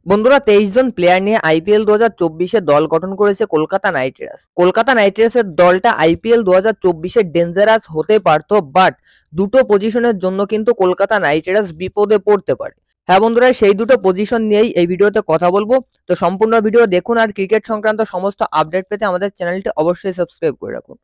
বন্ধুরা 23 জন প্লেয়ার নিয়ে আইপিএল 2024 দল গঠন করেছে Kolkata Knight Riders. Kolkata Knight রাইডার্সের দলটা আইপিএল 2024 ডেঞ্জারাস হতে পারত, বাট দুটো পজিশনের জন্য কিন্তু কলকাতা নাইট রাইডার্স বিপদে পড়তে পারে। হ্যাঁ বন্ধুরা, সেই দুটো পজিশন নিয়েই এই ভিডিওতে কথা বলবো। তো সম্পূর্ণ ভিডিও দেখুন আর ক্রিকেট সংক্রান্ত সমস্ত আপডেট পেতে আমাদের চ্যানেলটি অবশ্যই সাবস্ক্রাইব করে রাখুন।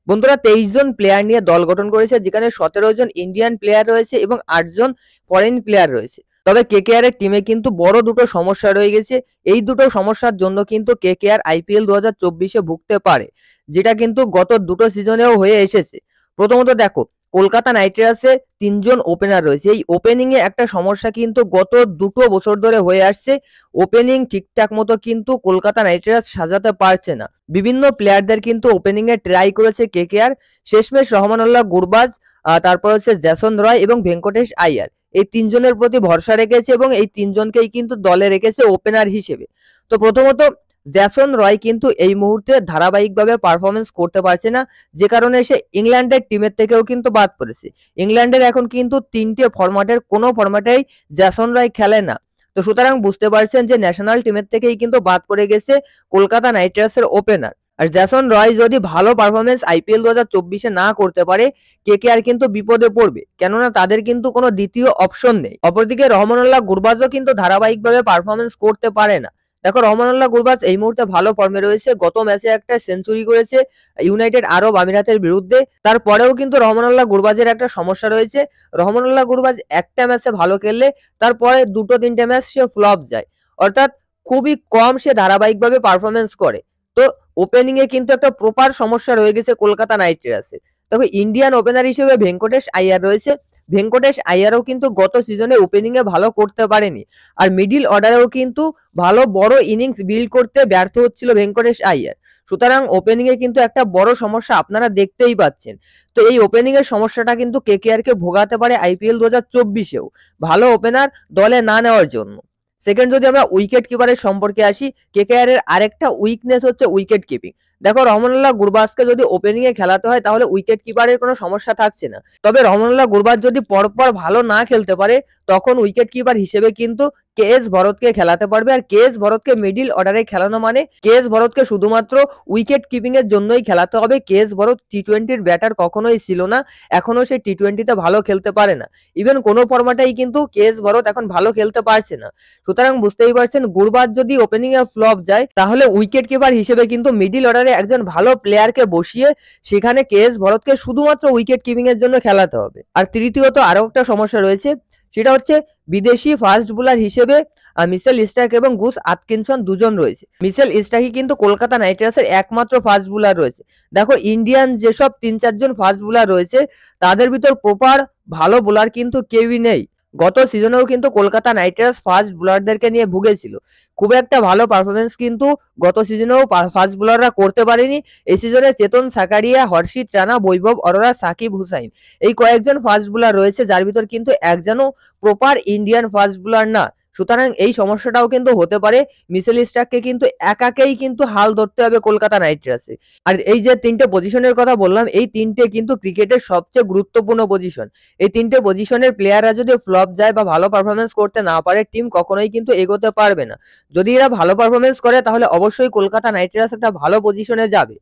বন্ধুরা 23 জন প্লেয়ার নিয়ে দল গঠন করেছে, যেখানে 17 জন ইন্ডিয়ান প্লেয়ার রয়েছে এবং 8 জন ফরেন প্লেয়ার রয়েছে। তবে কেকেআর এর টিমে কিন্তু বড় দুটো সমস্যা রয়ে গেছে। এই দুটো সমস্যার জন্য কিন্তু কেকেআর আইপিএল 2024 ভুগতে পারে, যেটা কিন্তু গত দুটো সিজনেও হয়ে এসেছে। প্রথমত দেখো, কলকাতা নাইট রাইডার্সে 3 জন ওপেনার রয়েছে। এই ওপেনিং এ একটা সমস্যা কিন্তু গত দুটো বছর ধরে হয়ে আসছে। ওপেনিং ঠিকঠাক মতো কিন্তু কলকাতা নাইট রাইডার্স সাজাতে পারছে না। বিভিন্ন প্লেয়ারদের কিন্তু ওপেনিং এ ট্রাই করেছে কেকেআর। শেষমেশ রহমানুল্লাহ গুরবাজ, তারপর হচ্ছে জেসন রয় এবং ভেঙ্কটেশ আইয়ার, এই তিনজনের প্রতি ভরসা রেখেছে এবং এই তিনজনকেই কিন্তু দলে রেখেছে ওপেনার হিসেবে। তো প্রথমত জেসন রয় কিন্তু এই মুহূর্তে ধারাবাহিকভাবে পারফরমেন্স করতে পারছে না, যে কারণে সে ইংল্যান্ডের টিমের থেকেও কিন্তু বাদ পড়েছে। ইংল্যান্ডের এখন কিন্তু 3টে ফরম্যাটের কোনো ফরম্যাটেই জেসন রয় খেলে না। তো সুতরাং বুঝতে পারছেন যে ন্যাশনাল টিমের থেকেই কিন্তু বাদ পড়ে গেছে কলকাতা নাইট রাইডার্সের ওপেনার। আর জেসন রয় যদি ভালো পারফরমেন্স আইপিএল 2024 না করতে পারে, কেকেআর কিন্তু বিপদে পড়বে, কেননা তাদের কিন্তু কোনো দ্বিতীয় অপশন নেই। অপরদিকে রহমানুল্লাহ গুরবাজও কিন্তু ধারাবাহিকভাবে পারফরমেন্স করতে পারে না। দেখো, রহমানুল্লাহ গুরবাজ এই মুহূর্তে ভালো ফর্মে রয়েছে, গত ম্যাচে একটা সেঞ্চুরি করেছে ইউনাইটেড আরব আমিরাতের বিরুদ্ধে। তারপরেও কিন্তু রহমানুল্লাহ গুরবাজের একটা সমস্যা রয়েছে। রহমানুল্লাহ গুরবাজ একটা ম্যাচে ভালো খেললে তারপরে দুটো তিনটে ম্যাচ সে ফ্লপ যায়, অর্থাৎ খুবই কম সে ধারাবাহিকভাবে পারফরমেন্স করে। তো ওপেনিং এ কিন্তু একটা প্রপার সমস্যা রয়ে গেছে কলকাতা নাইট রাইডার্সে। দেখো, ইন্ডিয়ান ওপেনার হিসেবে ভেঙ্কটেশ আইয়ার রয়েছে। ভেঙ্কটেশ আইয়ারও কিন্তু গত সিজনে ওপেনিং এ ভালো করতে পারেনি। আর মিডিল অর্ডারেও কিন্তু ভালো বড় ইনিংস বিল্ড করতে ব্যর্থ হচ্ছিল ভেঙ্কটেশ আইয়ার। সুতরাং ওপেনিং এ কিন্তু একটা বড় সমস্যা আপনারা দেখতেই পাচ্ছেন। তো এই ওপেনিং এর সমস্যাটা কিন্তু কেকেআর কে ভোগাতে পারে আইপিএল 2024-এও ভালো ওপেনার দলে না নেওয়ার জন্য। সেকেন্ড, যদি আমরা উইকেট কিপারের সম্পর্কে আসি, কেকেআর এর আরেকটা উইকনেস হচ্ছে উইকেট কিপিং। দেখো, রহমানুল্লাহ গুরবাজকে যদি ওপেনিং এ খেলাতে হয় তাহলে উইকেট কিপারের কোনো সমস্যা থাকছে না। তবে রহমানুল্লাহ গুরবাজ যদি পরপর ভালো না খেলতে পারে, তখন উইকেট কিপার হিসেবে কিন্তু কেএস ভরতকে খেলাতে পারবে। আর কেএস ভরতকে মিডিল অর্ডারে খেলানো মানে কেএস ভরতকে শুধুমাত্র উইকেট কিপিং এর জন্যই খেলাতে হবে। কেএস ভরত টি-20-র ব্যাটার কখনোই ছিল না, এখনো সে টি-20-তে ভালো খেলতে পারে না। ইভেন কোনো ফরম্যাটেই কিন্তু কেএস ভরত এখন ভালো খেলতে পারছে না। সুতরাং বুঝতেই পারছেন, গুরবাজ যদি ওপেনিং এ ফ্লপ যায়, তাহলে উইকেট কিপার হিসেবে কিন্তু মিডিল অর্ডারে একজন ভালো প্লেয়ারকে বসিয়ে সেখানে কেএস ভরতকে শুধুমাত্র উইকেট কিপিং এর জন্য খেলাতে হবে। আর তৃতীয়ত আরো একটা সমস্যা রয়েছে, সেটা হচ্ছে বিদেশি ফাস্ট বোলার হিসেবে মিচেল স্টার্ক এবং গুস আটকিনসন দুজন রয়েছে। মিচেল স্টার্কই কিন্তু কলকাতা নাইট রাইডার্সের একমাত্র ফাস্ট বোলার রয়েছে। দেখো, ইন্ডিয়ান যেসব 3-4 জন ফাস্ট বোলার রয়েছে, তাদের ভিতর প্রপার ভালো বোলার কিন্তু কেউই নেই। গত সিজনেও কিন্তু কলকাতা নাইট রাইডার্স ফাস্ট বোলারদেরকে নিয়ে ভুগেছিল। খুব একটা ভালো পারফরমেন্স কিন্তু গত সিজনেও ফাস্ট বোলাররা করতে পারেনি। এই সিজনে চেতন সাকারিয়া, হর্ষিত রানা, বৈভব অরোরা, সাকিব হুসাইন, এই কয়েকজন ফাস্ট বোলার রয়েছে, যার ভিতর কিন্তু একজনও প্রপার ইন্ডিয়ান ফাস্ট বোলার না। সুতরাং এই সমস্যাটাও কিন্তু হতে পারে। মিচেল স্টার্ককে কিন্তু একাকেই কিন্তু হাল ধরতে হবে কলকাতা নাইট রাইডার্সে। আর এই যে 3টে পজিশনের কথা বললাম, এই 3টে কিন্তু ক্রিকেটের সবচেয়ে গুরুত্বপূর্ণ পজিশন। এই 3টে পজিশনের প্লেয়াররা যদি ফ্লপ যায় বা ভালো পারফরমেন্স করতে না পারে, টিম কখনোই কিন্তু এগোতে পারবে না। যদি এরা ভালো পারফরমেন্স করে তাহলে অবশ্যই কলকাতা নাইট রাইডার্স একটা ভালো পজিশনে যাবে।